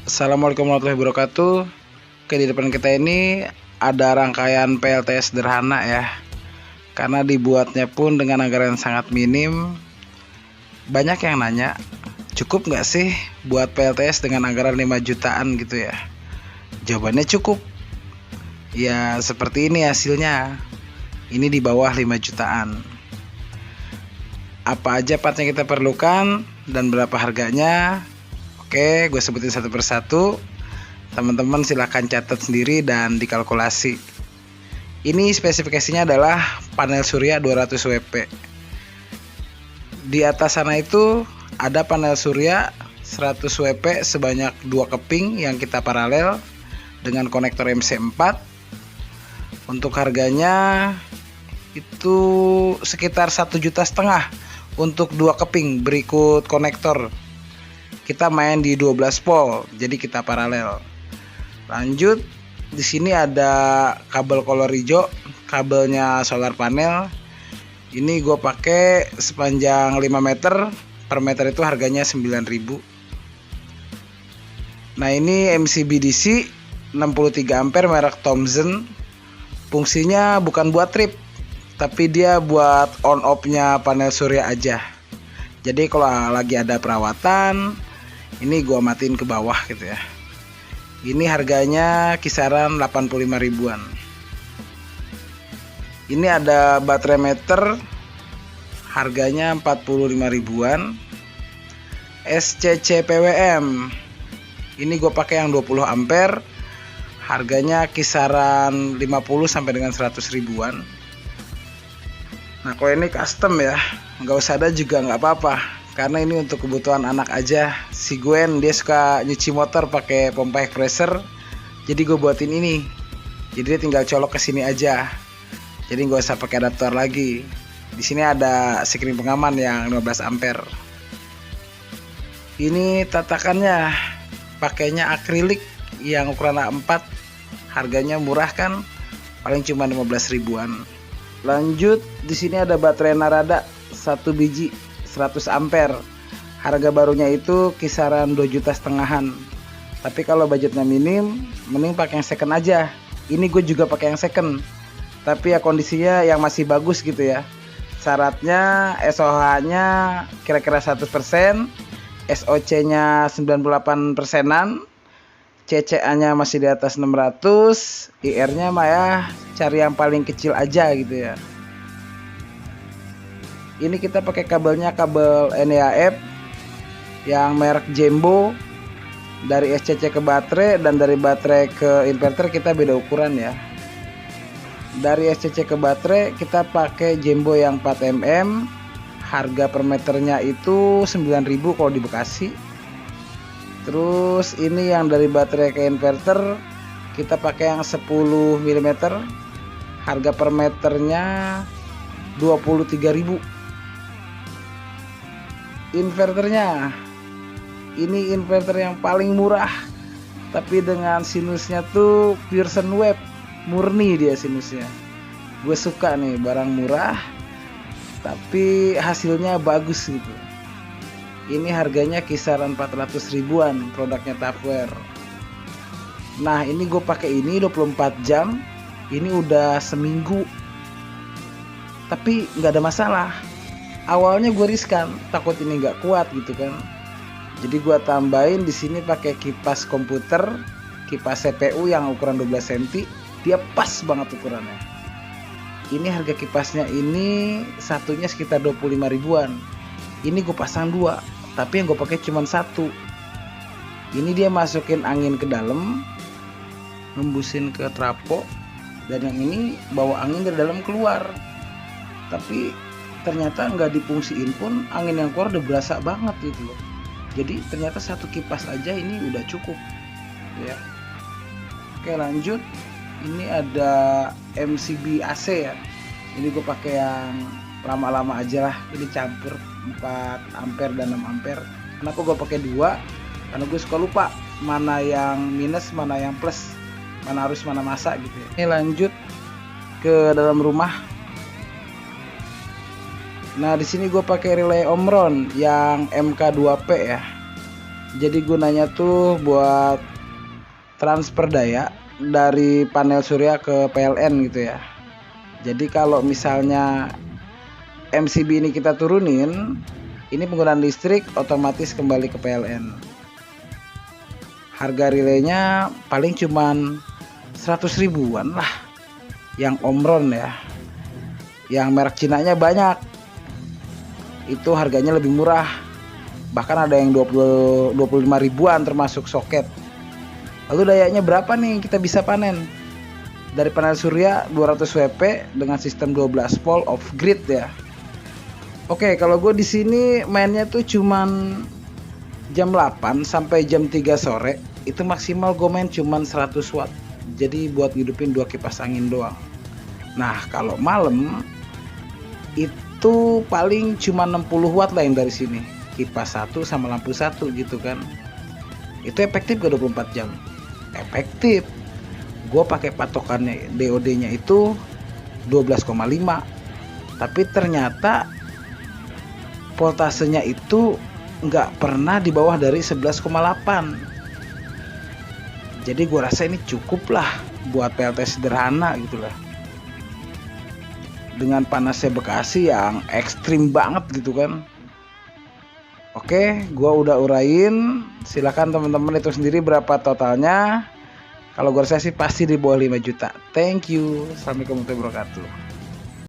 Assalamualaikum warahmatullahi wabarakatuh. Oke, di depan kita ini ada rangkaian PLTS sederhana ya. Karena dibuatnya pun dengan anggaran yang sangat minim. Banyak yang nanya, cukup nggak sih buat PLTS dengan anggaran 5 jutaan gitu ya? Jawabannya cukup. Ya seperti ini hasilnya. Ini di bawah 5 jutaan. Apa aja part yang kita perlukan dan berapa harganya? Oke, gue sebutin satu persatu. Teman-teman silahkan catat sendiri dan dikalkulasi. Ini spesifikasinya adalah panel surya 200 WP. Di atas sana itu ada panel surya 100 WP sebanyak 2 keping yang kita paralel dengan konektor MC4. Untuk harganya itu sekitar 1,5 juta untuk 2 keping berikut konektor. Kita main di 12 volt, jadi kita paralel. Lanjut, di sini ada kabel kolor hijau, kabelnya solar panel. Ini gue pakai sepanjang 5 meter, per meter itu harganya 9.000. Nah ini MCB DC 63 ampere merek Thomson. Fungsinya bukan buat trip, tapi dia buat on off-nya panel surya aja. Jadi kalau lagi ada perawatan, ini gua matiin ke bawah gitu ya. Ini harganya kisaran 85 ribuan. Ini ada baterai meter, harganya 45 ribuan. SCC PWM. Ini gue pakai yang 20 ampere. Harganya kisaran 50 sampai dengan 100 ribuan. Nah, kalau ini custom ya, nggak usah ada juga nggak apa-apa. Karena ini untuk kebutuhan anak aja. Si Gwen dia suka nyuci motor pakai pompa air pressure. Jadi gue buatin ini. Jadi dia tinggal colok ke sini aja. Jadi nggak usah pakai adaptor lagi. Di sini ada screen pengaman yang 15 ampere. Ini tatakannya pakainya akrilik yang ukuran A4. Harganya murah kan? Paling cuma 15 ribuan. Lanjut, di sini ada baterai Narada 1 biji 100 ampere. Harga barunya itu kisaran 2,5 jutaan. Tapi kalau budgetnya minim, mending pakai yang second aja. Ini gue juga pakai yang second. Tapi ya kondisinya yang masih bagus gitu ya. Syaratnya SOH-nya kira-kira 100%, SOC-nya 98%-an, CCA-nya masih di atas 600, IR-nya mah ya cari yang paling kecil aja gitu ya. Ini kita pakai kabelnya kabel NEAF yang merek Jembo. Dari SCC ke baterai dan dari baterai ke inverter kita beda ukuran ya. Dari SCC ke baterai kita pakai Jembo yang 4 mm. Harga per meternya itu 9.000 kalau di Bekasi. Terus ini yang dari baterai ke inverter kita pakai yang 10 mm. Harga per meternya 23.000. Inverternya ini inverter yang paling murah, tapi dengan sinusnya tuh Pearson Wave, murni dia sinusnya. Gue suka nih barang murah tapi hasilnya bagus gitu. Ini harganya kisaran 400 ribuan, produknya Tupperware. Nah ini gue pakai ini 24 jam, ini udah seminggu, tapi nggak ada masalah. Awalnya gue riskan, takut ini nggak kuat gitu kan. Jadi gue tambahin di sini pakai kipas komputer, kipas CPU yang ukuran 12 cm, dia pas banget ukurannya. Ini harga kipasnya ini satunya sekitar 25 ribuan. Ini gue pasang 2, tapi yang gue pakai cuma 1. Ini dia masukin angin ke dalam, nembusin ke trafo, dan yang ini bawa angin dari dalam keluar. Tapi ternyata nggak difungsiin pun angin yang keluar udah berasa banget gitu loh. Jadi ternyata satu kipas aja ini udah cukup ya. Oke lanjut, ini ada MCB AC ya. Ini gue pakai yang lama-lama aja lah. Ini campur 4 ampere dan 6 ampere. Kenapa gue pakai 2? Karena gue suka lupa mana yang minus, mana yang plus, mana harus mana masak gitu ya. Ini lanjut ke dalam rumah. Nah di sini gue pakai relay Omron yang MK2P ya. Jadi gunanya tuh buat transfer daya dari panel surya ke PLN gitu ya. Jadi kalau misalnya MCB ini kita turunin, ini penggunaan listrik otomatis kembali ke PLN. Harga relaynya paling cuman 100 ribuan lah, yang Omron ya. Yang merek Cinanya banyak, itu harganya lebih murah, bahkan ada yang 25 ribuan termasuk soket. Lalu dayanya berapa nih kita bisa panen? Dari panel surya 200 WP dengan sistem 12 volt off grid ya. Oke, kalau gue di sini mainnya tuh cuman jam 8 sampai jam 3 sore, itu maksimal gue main cuman 100 watt. Jadi buat ngidupin 2 kipas angin doang. Nah, kalau malam itu paling cuma 60 watt lah yang dari sini, kipas 1 sama lampu 1 gitu kan. Itu efektif ke 24 jam? Efektif. Gue pakai patokannya DOD nya itu 12,5, tapi ternyata voltasenya itu nggak pernah di bawah dari 11,8. Jadi gue rasa ini cukup lah buat PLT sederhana gitu lah. Dengan panasnya Bekasi yang ekstrim banget gitu kan. Oke, gua udah urain. Silakan teman-teman itu sendiri berapa totalnya. Kalau gua rasa sih pasti di bawah 5 juta. Thank you. Assalamualaikum warahmatullahi wabarakatuh.